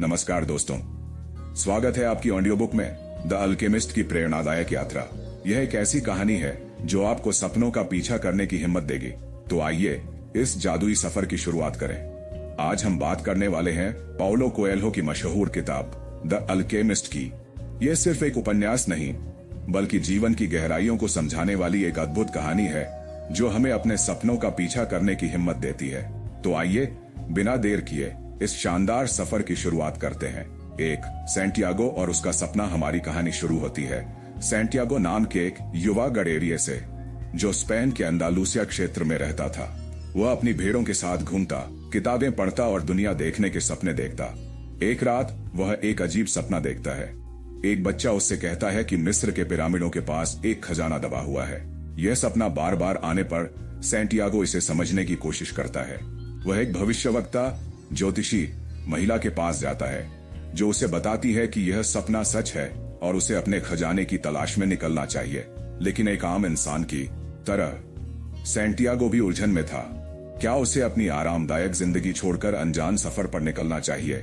नमस्कार दोस्तों, स्वागत है आपकी ऑडियो बुक में द अल्केमिस्ट की प्रेरणादायक यात्रा। यह एक ऐसी कहानी है जो आपको सपनों का पीछा करने की हिम्मत देगी। तो आइए इस जादुई सफर की शुरुआत करें। आज हम बात करने वाले हैं पाउलो कोएल्हो की मशहूर किताब द अल्केमिस्ट की। यह सिर्फ एक उपन्यास नहीं, बल्कि जीवन की गहराइयों को समझाने वाली एक अद्भुत कहानी है जो हमें अपने सपनों का पीछा करने की हिम्मत देती है। तो आइए बिना देर किए इस शानदार सफर की शुरुआत करते हैं। एक सैंटियागो और उसका सपना। हमारी कहानी शुरू होती है सैंटियागो नाम के एक युवा गडेरिये से, जो स्पेन के अंदालुसिया क्षेत्र में रहता था। वह अपनी भेड़ों के साथ घूमता, किताबें पढ़ता और दुनिया देखने के सपने देखता। एक रात वह एक अजीब सपना देखता है। एक बच्चा उससे कहता है कि मिस्र के पिरामिडों के पास एक खजाना दबा हुआ है। यह सपना बार बार आने पर सैंटियागो इसे समझने की कोशिश करता है। वह एक भविष्यवक्ता ज्योतिषी महिला के पास जाता है, जो उसे बताती है कि यह सपना सच है और उसे अपने खजाने की तलाश में निकलना चाहिए। लेकिन एक आम इंसान की तरह सैंटियागो भी उलझन में था। क्या उसे अपनी आरामदायक जिंदगी छोड़कर अनजान सफर पर निकलना चाहिए?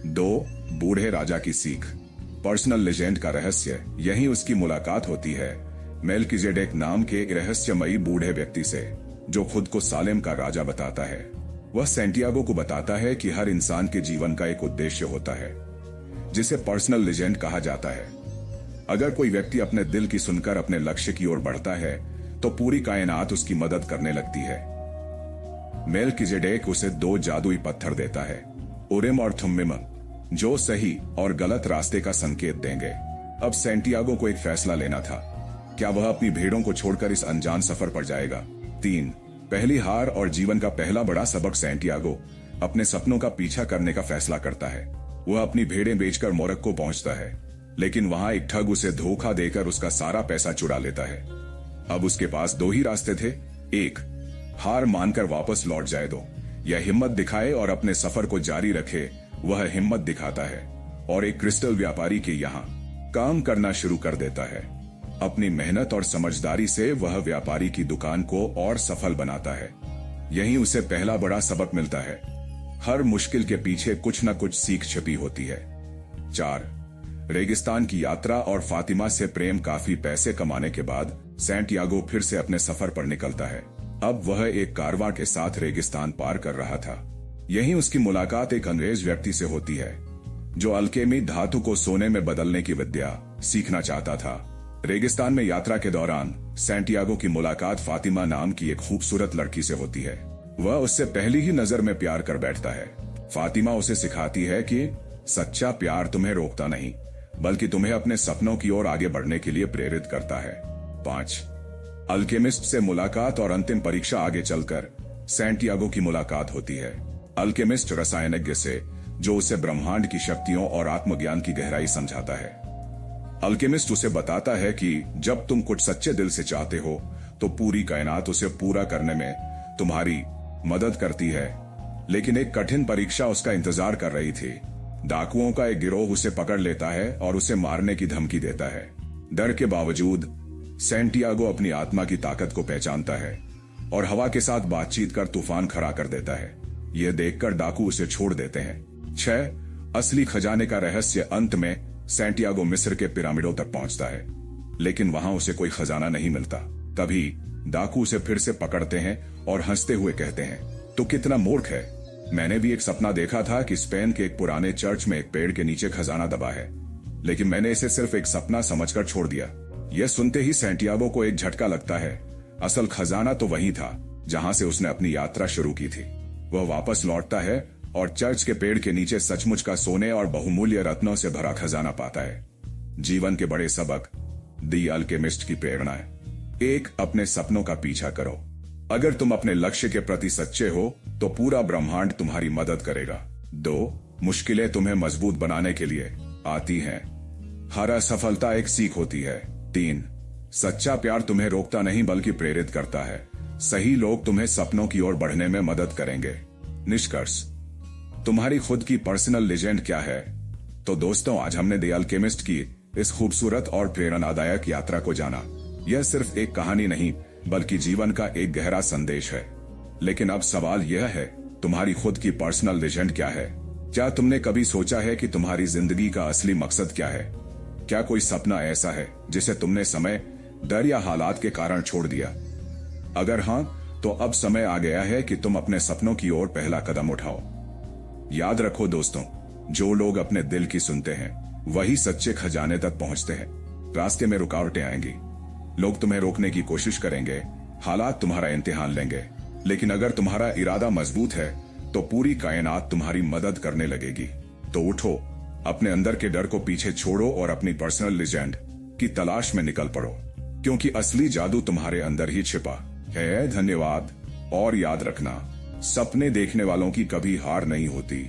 2 बूढ़े राजा की सीख। पर्सनल लेजेंड का रहस्य। यहीं उसकी मुलाकात होती है मेल्किजेडेक नाम के एक रहस्यमयी बूढ़े व्यक्ति से, जो खुद को सालेम का राजा बताता है। वह सैंटियागो को बताता है कि हर इंसान के जीवन का एक उद्देश्य होता है, जिसे पर्सनल लेजेंड कहा जाता है। अगर कोई व्यक्ति अपने दिल की सुनकर अपने लक्ष्य की ओर बढ़ता है, तो पूरी कायनात उसकी मदद करने लगती है। मेल्किजेडेक उसे 2 जादुई पत्थर देता है, उरिम और थुम्मिम, जो सही और गलत रास्ते का संकेत देंगे। अब सैंटियागो को एक फैसला लेना था। क्या वह अपनी भेड़ों को छोड़कर इस अनजान सफर पर जाएगा? 3 पहली हार और जीवन का पहला बड़ा सबक। सैंटियागो अपने सपनों का पीछा करने का फैसला करता है। वह अपनी भेड़ें बेचकर मोरक्को पहुंचता है, लेकिन वहां एक ठग उसे धोखा देकर उसका सारा पैसा चुरा लेता है। अब उसके पास 2 ही रास्ते थे। 1 हार मानकर वापस लौट जाए, 2 यह हिम्मत दिखाए और अपने सफर को जारी रखे। वह हिम्मत दिखाता है और एक क्रिस्टल व्यापारी के यहाँ काम करना शुरू कर देता है। अपनी मेहनत और समझदारी से वह व्यापारी की दुकान को और सफल बनाता है। यहीं उसे पहला बड़ा सबक मिलता है। हर मुश्किल के पीछे कुछ न कुछ सीख छिपी होती है। 4 रेगिस्तान की यात्रा और फातिमा से प्रेम। काफी पैसे कमाने के बाद सैंटियागो फिर से अपने सफर पर निकलता है। अब वह एक कारवां के साथ रेगिस्तान पार कर रहा था। यहीं उसकी मुलाकात एक अंग्रेज व्यक्ति से होती है, जो अल्केमी धातु को सोने में बदलने की विद्या सीखना चाहता था। रेगिस्तान में यात्रा के दौरान सैंटियागो की मुलाकात फातिमा नाम की एक खूबसूरत लड़की से होती है। वह उससे पहली ही नजर में प्यार कर बैठता है। फातिमा उसे सिखाती है कि सच्चा प्यार तुम्हें रोकता नहीं, बल्कि तुम्हें अपने सपनों की ओर आगे बढ़ने के लिए प्रेरित करता है। 5 अल्केमिस्ट से मुलाकात और अंतिम परीक्षा। आगे चलकर सैंटियागो की मुलाकात होती है अल्केमिस्ट रसायनज्ञ से, जो उसे ब्रह्मांड की शक्तियों और आत्मज्ञान की गहराई समझाता है। अल्केमिस्ट उसे बताता है कि जब तुम कुछ सच्चे दिल से चाहते हो, तो पूरी कायनात उसे पूरा करने में तुम्हारी मदद करती है। लेकिन एक कठिन परीक्षा उसका इंतजार कर रही थी। डाकुओं का एक गिरोह उसे पकड़ लेता है और उसे मारने की धमकी देता है। डर के बावजूद सैंटियागो अपनी आत्मा की ताकत को पहचानता है और हवा के साथ बातचीत कर तूफान खड़ा कर देता है। यह देखकर डाकू उसे छोड़ देते हैं। 6 असली खजाने का रहस्य। अंत में सैंटियागो मिस्र के पिरामिडों तक पहुंचता है, लेकिन वहां उसे कोई खजाना नहीं मिलता। तभी डाकू उसे फिर से पकड़ते हैं और हंसते हुए कहते हैं, तो कितना मूर्ख है। मैंने भी एक सपना देखा था कि स्पेन के एक पुराने चर्च में एक पेड़ के नीचे खजाना दबा है, लेकिन मैंने इसे सिर्फ एक सपना समझकर छोड़ दिया। यह सुनते ही सैंटियागो को एक झटका लगता है। असल खजाना तो वही था जहां से उसने अपनी यात्रा शुरू की थी। वह वापस लौटता है और चर्च के पेड़ के नीचे सचमुच का सोने और बहुमूल्य रत्नों से भरा खजाना पाता है। जीवन के बड़े सबक। दी अल्केमिस्ट की प्रेरणा है। 1 अपने सपनों का पीछा करो। अगर तुम अपने लक्ष्य के प्रति सच्चे हो, तो पूरा ब्रह्मांड तुम्हारी मदद करेगा। 2 मुश्किलें तुम्हें मजबूत बनाने के लिए आती हैं। हर असफलता एक सीख होती है। 3 सच्चा प्यार तुम्हें रोकता नहीं, बल्कि प्रेरित करता है। सही लोग तुम्हें सपनों की ओर बढ़ने में मदद करेंगे। निष्कर्ष, तुम्हारी खुद की पर्सनल लेजेंड क्या है? तो दोस्तों, आज हमने द अल्केमिस्ट की इस खूबसूरत और प्रेरणादायक यात्रा को जाना। यह सिर्फ एक कहानी नहीं, बल्कि जीवन का एक गहरा संदेश है। लेकिन अब सवाल यह है, तुम्हारी खुद की पर्सनल लेजेंड क्या है? क्या तुमने कभी सोचा है कि तुम्हारी जिंदगी का असली मकसद क्या है? क्या कोई सपना ऐसा है जिसे तुमने समय, डर या हालात के कारण छोड़ दिया? अगर हां, तो अब समय आ गया है कि तुम अपने सपनों की ओर पहला कदम उठाओ। याद रखो दोस्तों, जो लोग अपने दिल की सुनते हैं वही सच्चे खजाने तक पहुंचते हैं। रास्ते में रुकावटें आएंगी, लोग तुम्हें रोकने की कोशिश करेंगे, हालात तुम्हारा इम्तिहान लेंगे, लेकिन अगर तुम्हारा इरादा मजबूत है तो पूरी कायनात तुम्हारी मदद करने लगेगी। तो उठो, अपने अंदर के डर को पीछे छोड़ो और अपनी पर्सनल लेजेंड की तलाश में निकल पड़ो, क्योंकि असली जादू तुम्हारे अंदर ही छिपा है। धन्यवाद, और याद रखना, सपने देखने वालों की कभी हार नहीं होती।